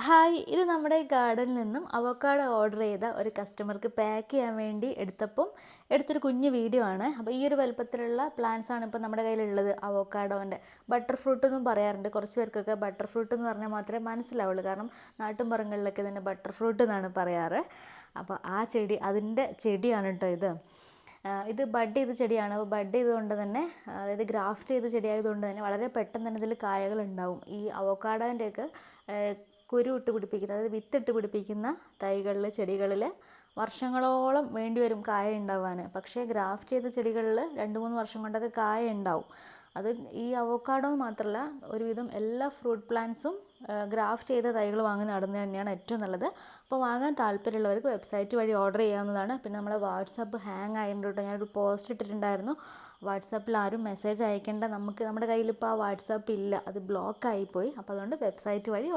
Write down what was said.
Hi, ഇത് നമ്മുടെ ഗാർഡനിൽ നിന്നും അവോക്കാഡോ ഓർഡർ ചെയ്ത ഒരു കസ്റ്റമർക്ക് പാക്ക് ചെയ്യാൻ വേണ്ടി എടുത്തൊരു കുഞ്ഞു വീഡിയോ ആണ്. അപ്പോൾ ഈ ഒരു വലുപ്പത്തിലുള്ള പ്ലാന്റ്സ് ആണ് ഇപ്പോൾ നമ്മുടെ കയ്യിലുള്ളത്. അവോക്കാഡോൻ്റെ ബട്ടർ ഫ്രൂട്ട് എന്നും പറയാറുണ്ട്. കുറച്ച് പേർക്കൊക്കെ ബട്ടർ ഫ്രൂട്ട് എന്ന് പറഞ്ഞാൽ മാത്രമേ മനസ്സിലാവുള്ളൂ. കാരണം നാട്ടിൻപുറങ്ങളിലൊക്കെ ഇതിനെ ബട്ടർ ഫ്രൂട്ട് എന്നാണ് പറയാറ്. അപ്പോൾ അതിൻ്റെ ചെടിയാണ് കേട്ടോ ഇത്. ഇത് ബഡ് ചെയ്ത ചെടിയാണ്. അപ്പോൾ ബഡ് ചെയ്തുകൊണ്ട് തന്നെ, അതായത് ഗ്രാഫ്റ്റ് ചെയ്ത ചെടിയായതുകൊണ്ട് തന്നെ വളരെ പെട്ടെന്ന് തന്നെ ഇതിൽ കായകൾ ഉണ്ടാവും. ഈ അവോക്കാഡോൻ്റെയൊക്കെ കുരു ഇട്ട് പിടിപ്പിക്കുന്ന, അതായത് വിത്തിട്ട് പിടിപ്പിക്കുന്ന ചെടികളിൽ വർഷങ്ങളോളം വേണ്ടി വരും കായ ഉണ്ടാവാൻ. പക്ഷേ ഗ്രാഫ്റ്റ് ചെയ്ത ചെടികളിൽ 2-3 വർഷം കൊണ്ടൊക്കെ കായ ഉണ്ടാവും. അത് ഈ അവോക്കാഡോ മാത്രമല്ല, ഒരുവിധം എല്ലാ ഫ്രൂട്ട് പ്ലാന്റ്സും ഗ്രാഫ്റ്റ് ചെയ്ത തൈകൾ വാങ്ങി നടുന്നത് തന്നെയാണ് ഏറ്റവും നല്ലത്. അപ്പോൾ വാങ്ങാൻ താല്പര്യമുള്ളവർക്ക് വെബ്സൈറ്റ് വഴി ഓർഡർ ചെയ്യാവുന്നതാണ്. പിന്നെ നമ്മളെ വാട്സപ്പ് ഹാങ് ആയിട്ടുണ്ട്. ഞാനൊരു പോസ്റ്റ് ഇട്ടിട്ടുണ്ടായിരുന്നു. വാട്സാപ്പിൽ ആരും മെസ്സേജ് അയക്കേണ്ട, നമ്മുടെ കയ്യിലിപ്പോൾ ആ വാട്സാപ്പ് ഇല്ല, അത് ബ്ലോക്ക് ആയിപ്പോയി. അപ്പോൾ അതുകൊണ്ട് വെബ്സൈറ്റ് വഴി